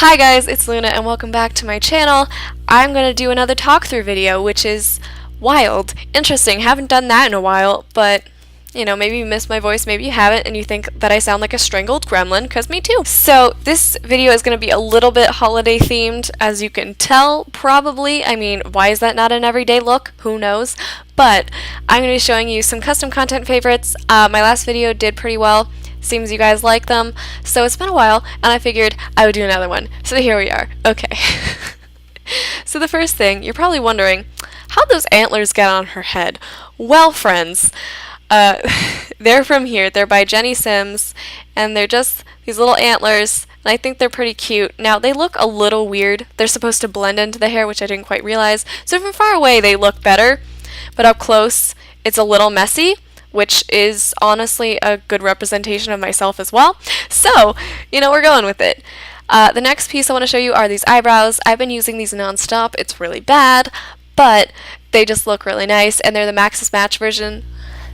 Hi guys, it's Luna and welcome back to my channel. I'm going to do another talk through video, which is wild. Interesting, haven't done that in a while, but maybe you missed my voice, maybe you haven't, and you think that I sound like a strangled gremlin, because me too. So this video is going to be a little bit holiday themed, as you can tell, probably. I mean, why is that not an everyday look? Who knows? But I'm going to be showing you some custom content favorites. My last video did pretty well. Seems you guys like them, so it's been a while, and I figured I would do another one. So here we are. Okay. So the first thing, you're probably wondering, how'd those antlers get on her head? Well, friends, they're from here. They're by Jenny Sims, and they're just these little antlers, and I think they're pretty cute. Now, they look a little weird. They're supposed to blend into the hair, which I didn't quite realize. So from far away, they look better, but up close, it's a little messy, which is honestly a good representation of myself as well. So, we're going with it. The next piece I want to show you are these eyebrows. I've been using these non-stop. It's really bad, but they just look really nice, and they're the Maxis Match version,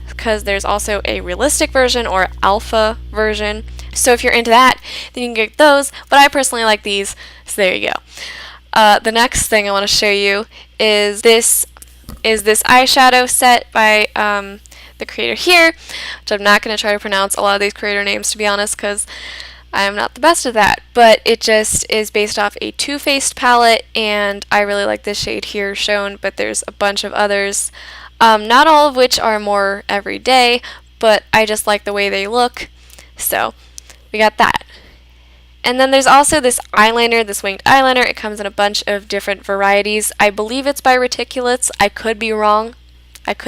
because there's also a realistic version or alpha version. So if you're into that, then you can get those, but I personally like these, so there you go. The next thing I want to show you is this eyeshadow set by the creator here, which I'm not going to try to pronounce a lot of these creator names, to be honest, because I am not the best at that, but it just is based off a Too Faced palette, and I really like this shade here shown, but there's a bunch of others, not all of which are more everyday, but I just like the way they look, so we got that. And then there's also this eyeliner, this winged eyeliner. It comes in a bunch of different varieties. I believe it's by Reticulates. I could be wrong, but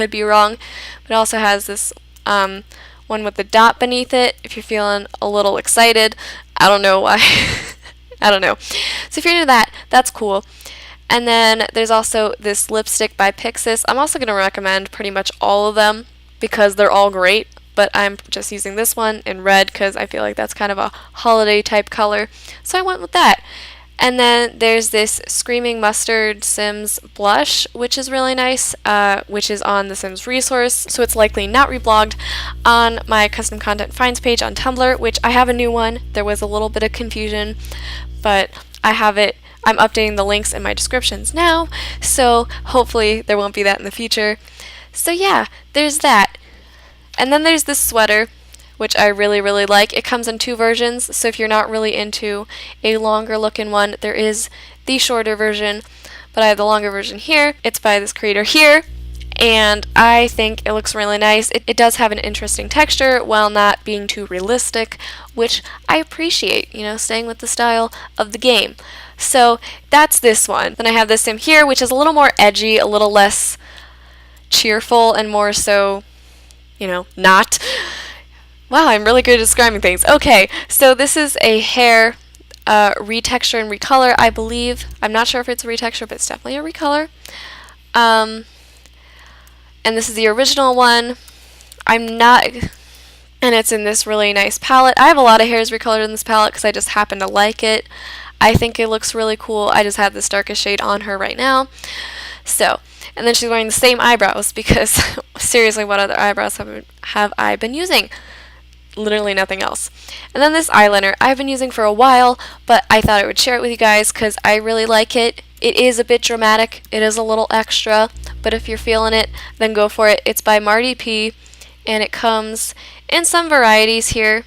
it also has this one with the dot beneath it, if you're feeling a little excited. I don't know why. I don't know. So if you're into that, that's cool. And then there's also this lipstick by Pixis. I'm also going to recommend pretty much all of them because they're all great, but I'm just using this one in red because I feel like that's kind of a holiday type color, so I went with that. And then there's this Screaming Mustard Sims blush, which is really nice, which is on the Sims resource, so it's likely not reblogged on my custom content finds page on Tumblr, which I have a new one. There was a little bit of confusion, but I have it. I'm updating the links in my descriptions now, so hopefully there won't be that in the future. So yeah, there's that. And then there's this sweater, which I really, really like. It comes in two versions, so if you're not really into a longer looking one, there is the shorter version, but I have the longer version here. It's by this creator here, and I think it looks really nice. It does have an interesting texture while not being too realistic, which I appreciate, staying with the style of the game. So that's this one. Then I have this Sim here, which is a little more edgy, a little less cheerful, and more so, not. Wow, I'm really good at describing things. Okay, so this is a hair retexture and recolor, I believe. I'm not sure if it's a retexture, but it's definitely a recolor. And this is the original one. And it's in this really nice palette. I have a lot of hairs recolored in this palette because I just happen to like it. I think it looks really cool. I just have this darkest shade on her right now. So, and then she's wearing the same eyebrows because seriously, what other eyebrows have I been using? Literally nothing else. And then this eyeliner I've been using for a while, but I thought I would share it with you guys because I really like it. It is a bit dramatic. It is a little extra, but if you're feeling it, then go for it. It's by Marty P, and it comes in some varieties here.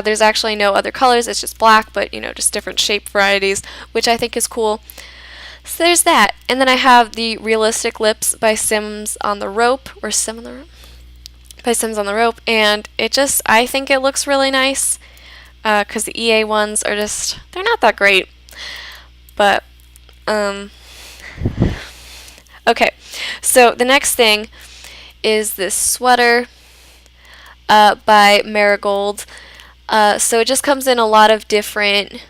There's actually no other colors. It's just black, but just different shape varieties, which I think is cool. So there's that. And then I have the Realistic Lips by Sims on the Rope, or Sim on the Rope? By Sims on the Rope, and I think it looks really nice because the EA ones are they're not that great, but okay, so the next thing is this sweater by Marigold. So it just comes in a lot of different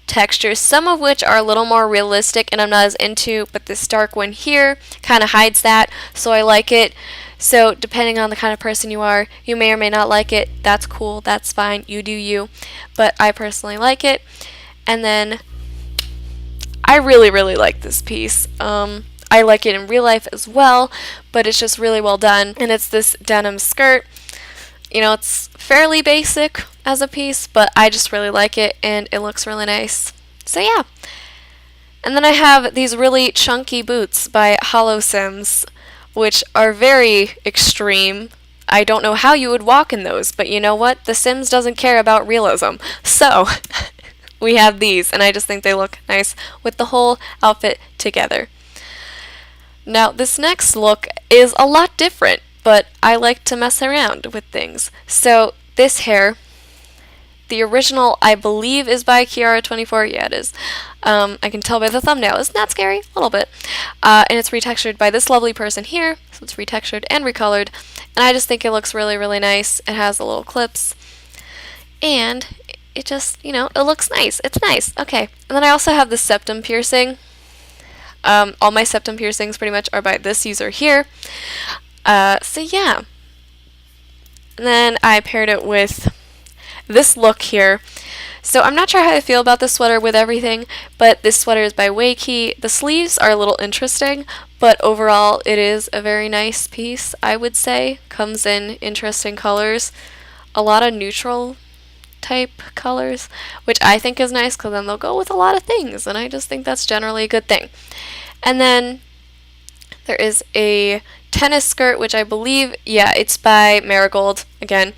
textures, some of which are a little more realistic and I'm not as into, but this dark one here kind of hides that, so I like it. So depending on the kind of person you are, you may or may not like it. That's cool, that's fine, you do you, but I personally like it. And then I really, really like this piece. I like it in real life as well, but it's just really well done, and it's this denim skirt. It's fairly basic, as a piece, but I just really like it and it looks really nice. So yeah. And then I have these really chunky boots by Sims, which are very extreme. I don't know how you would walk in those, but you know what? The Sims doesn't care about realism. So, we have these, and I just think they look nice with the whole outfit together. Now, this next look is a lot different, but I like to mess around with things. So, this hair, the original, I believe, is by Kiara24. Yeah, it is. I can tell by the thumbnail. Isn't that scary? A little bit. And it's retextured by this lovely person here. So it's retextured and recolored. And I just think it looks really, really nice. It has the little clips. And it just, you know, it looks nice. It's nice. Okay. And then I also have the septum piercing. All my septum piercings pretty much are by this user here. So yeah. And then I paired it with this look here. So I'm not sure how I feel about this sweater with everything, but this sweater is by Wakey. The sleeves are a little interesting, but overall it is a very nice piece, I would say. Comes in interesting colors, a lot of neutral type colors, which I think is nice because then they'll go with a lot of things, and I just think that's generally a good thing. And then there is a tennis skirt, which I believe, yeah, it's by Marigold again,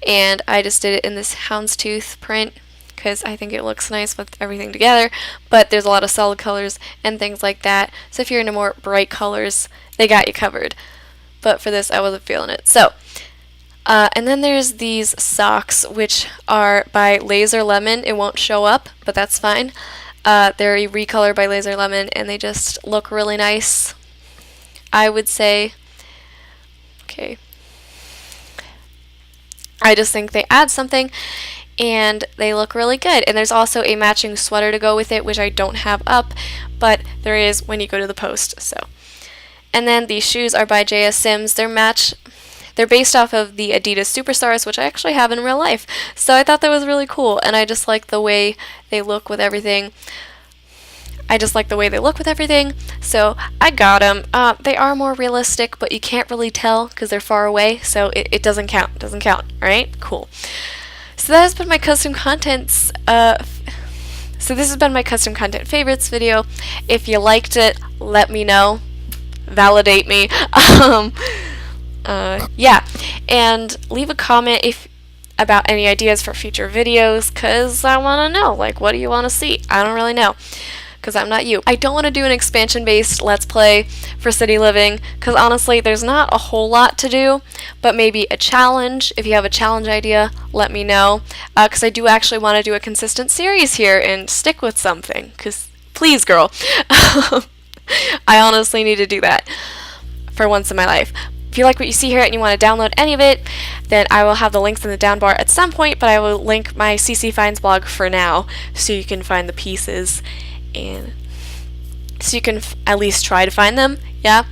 and I just did it in this houndstooth print because I think it looks nice with everything together, but there's a lot of solid colors and things like that, so if you're into more bright colors, they got you covered. But for this, I wasn't feeling it. So, and then there's these socks, which are by Laser Lemon. It won't show up, but that's fine. They're a recolor by Laser Lemon, and they just look really nice, I would say. Okay. I just think they add something, and they look really good. And there's also a matching sweater to go with it, which I don't have up, but there is when you go to the post. So, and then these shoes are by JS Sims. They're based off of the Adidas Superstars, which I actually have in real life. So I thought that was really cool, and I just like the way they look with everything. So I got them. They are more realistic, but you can't really tell because they're far away, so it doesn't count. It doesn't count. All right? Cool. So that has been my custom contents. So this has been my custom content favorites video. If you liked it, let me know. Validate me. Yeah, and leave a comment about any ideas for future videos, because I want to know, like, what do you want to see? I don't really know, because I'm not you. I don't want to do an expansion-based Let's Play for City Living, because honestly, there's not a whole lot to do, but maybe a challenge. If you have a challenge idea, let me know, because I do actually want to do a consistent series here and stick with something, because please, girl. I honestly need to do that for once in my life. If you like what you see here and you want to download any of it, then I will have the links in the down bar at some point, but I will link my CC Finds blog for now so you can find the pieces and so you can at least try to find them, yeah?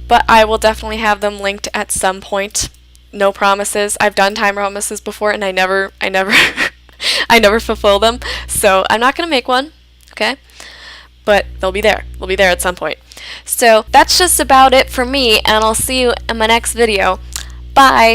But I will definitely have them linked at some point. No promises. I've done time promises before and I never I never fulfill them. So I'm not going to make one, okay? But they'll be there. They'll be there at some point. So that's just about it for me, and I'll see you in my next video. Bye!